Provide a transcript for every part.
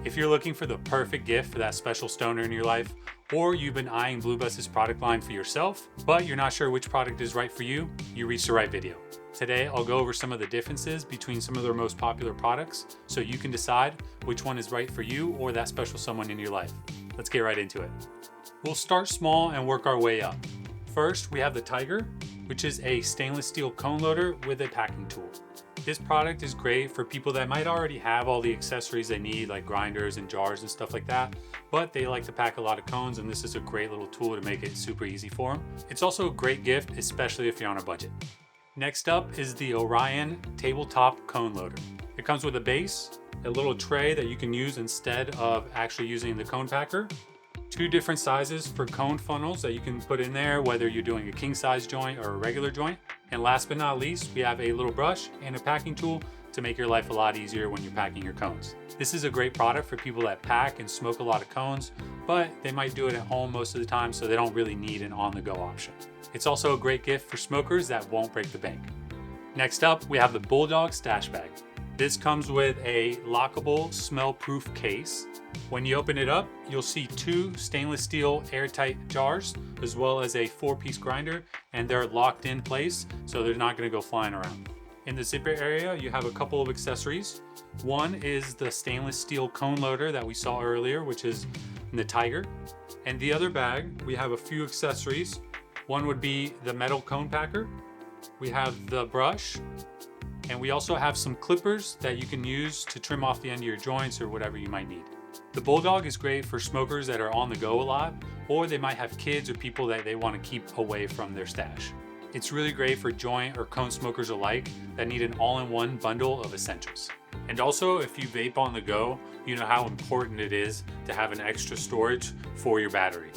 If you're looking for the perfect gift for that special stoner in your life, or you've been eyeing BlueBus's product line for yourself, but you're not sure which product is right for you, you reached the right video. Today, I'll go over some of the differences between some of their most popular products so you can decide which one is right for you or that special someone in your life. Let's get right into it. We'll start small and work our way up. First, we have the Tiger, which is a stainless steel cone loader with a packing tool. This product is great for people that might already have all the accessories they need, like grinders and jars and stuff like that, but they like to pack a lot of cones, and this is a great little tool to make it super easy for them. It's also a great gift, especially if you're on a budget. Next up is the Orion Tabletop Cone Loader. It comes with a base, a little tray that you can use instead of actually using the cone packer, two different sizes for cone funnels that you can put in there, whether you're doing a king size joint or a regular joint. And last but not least, we have a little brush and a packing tool to make your life a lot easier when you're packing your cones. This is a great product for people that pack and smoke a lot of cones, but they might do it at home most of the time, so they don't really need an on-the-go option. It's also a great gift for smokers that won't break the bank. Next up, we have the Bulldog Stash Bag. This comes with a lockable, smell-proof case. When you open it up, you'll see two stainless steel airtight jars, as well as a 4-piece grinder, and they're locked in place, so they're not gonna go flying around. In the zipper area, you have a couple of accessories. One is the stainless steel cone loader that we saw earlier, which is in the Tiger. And the other bag, we have a few accessories. One would be the metal cone packer. We have the brush, and we also have some clippers that you can use to trim off the end of your joints or whatever you might need. The Bulldog is great for smokers that are on the go a lot, or they might have kids or people that they want to keep away from their stash. It's really great for joint or cone smokers alike that need an all-in-one bundle of essentials. And also, if you vape on the go, you know how important it is to have an extra storage for your battery.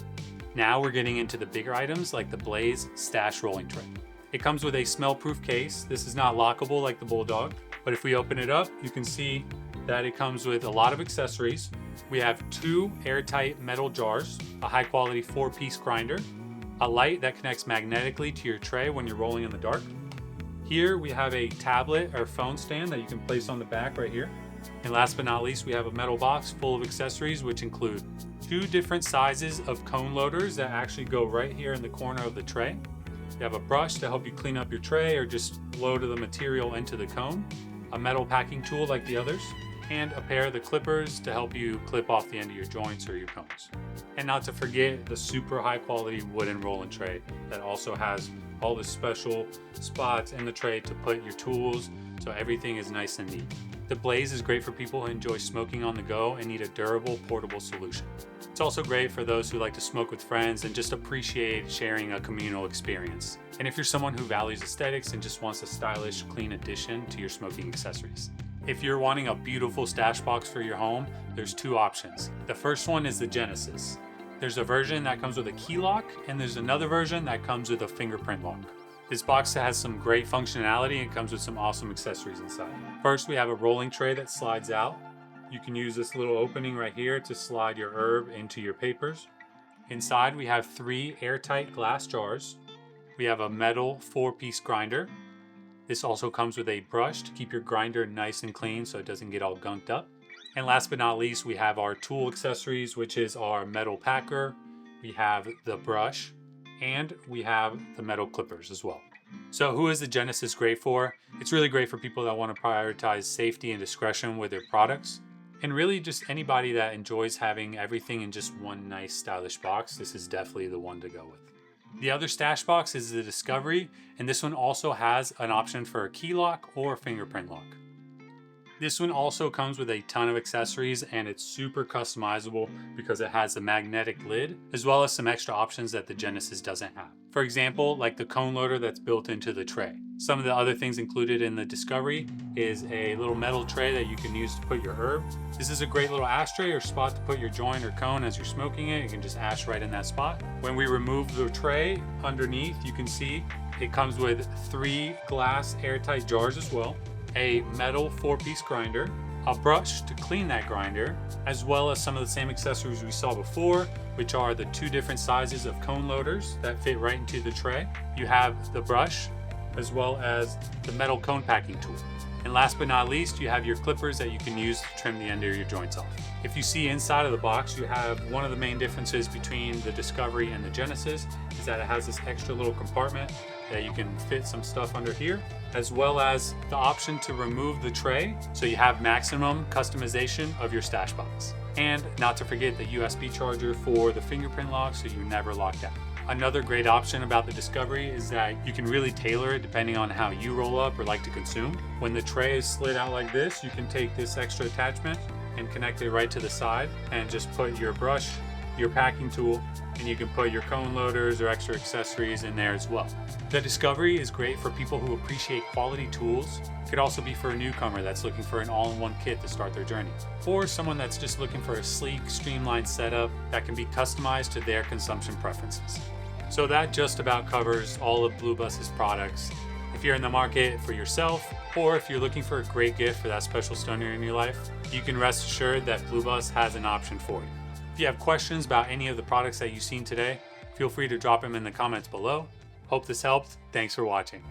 Now we're getting into the bigger items like the Blaze Stash Rolling Tray. It comes with a smell-proof case. This is not lockable like the Bulldog, but if we open it up, you can see that it comes with a lot of accessories. We have two airtight metal jars, a high-quality 4-piece grinder, a light that connects magnetically to your tray when you're rolling in the dark. Here we have a tablet or phone stand that you can place on the back right here. And last but not least, we have a metal box full of accessories, which include two different sizes of cone loaders that actually go right here in the corner of the tray. You have a brush to help you clean up your tray or just load the material into the cone, a metal packing tool like the others, and a pair of the clippers to help you clip off the end of your joints or your cones. And not to forget the super high quality wooden rolling tray that also has all the special spots in the tray to put your tools, so everything is nice and neat. The Blaze is great for people who enjoy smoking on the go and need a durable, portable solution. It's also great for those who like to smoke with friends and just appreciate sharing a communal experience. And if you're someone who values aesthetics and just wants a stylish, clean addition to your smoking accessories. If you're wanting a beautiful stash box for your home, there's two options. The first one is the Genesis. There's a version that comes with a key lock, and there's another version that comes with a fingerprint lock. This box has some great functionality and comes with some awesome accessories inside. First, we have a rolling tray that slides out. You can use this little opening right here to slide your herb into your papers. Inside, we have 3 airtight glass jars. We have a metal 4-piece grinder. This also comes with a brush to keep your grinder nice and clean so it doesn't get all gunked up. And last but not least, we have our tool accessories, which is our metal packer. We have the brush, and we have the metal clippers as well. So who is the Genesis great for? It's really great for people that want to prioritize safety and discretion with their products. And really just anybody that enjoys having everything in just one nice stylish box, this is definitely the one to go with. The other stash box is the Discovery, and this one also has an option for a key lock or a fingerprint lock. This one also comes with a ton of accessories, and it's super customizable because it has a magnetic lid as well as some extra options that the Genesis doesn't have. For example, like the cone loader that's built into the tray. Some of the other things included in the Discovery is a little metal tray that you can use to put your herb. This is a great little ashtray or spot to put your joint or cone as you're smoking it. You can just ash right in that spot. When we remove the tray underneath, you can see it comes with 3 glass airtight jars as well, a metal 4-piece grinder, a brush to clean that grinder, as well as some of the same accessories we saw before, which are the 2 different sizes of cone loaders that fit right into the tray. You have the brush, as well as the metal cone packing tool. And last but not least, you have your clippers that you can use to trim the end of your joints off. If you see inside of the box, you have one of the main differences between the Discovery and the Genesis is that it has this extra little compartment that you can fit some stuff under here, as well as the option to remove the tray so you have maximum customization of your stash box. And not to forget the USB charger for the fingerprint lock so you're never locked out. Another great option about the Discovery is that you can really tailor it depending on how you roll up or like to consume. When the tray is slid out like this, you can take this extra attachment and connect it right to the side and just put your brush, your packing tool, and you can put your cone loaders or extra accessories in there as well. The Discovery is great for people who appreciate quality tools. It could also be for a newcomer that's looking for an all-in-one kit to start their journey, or someone that's just looking for a sleek, streamlined setup that can be customized to their consumption preferences. So that just about covers all of BlueBus's products. If you're in the market for yourself, or if you're looking for a great gift for that special stoner in your life, you can rest assured that BlueBus has an option for you. If you have questions about any of the products that you've seen today, feel free to drop them in the comments below. Hope this helped. Thanks for watching.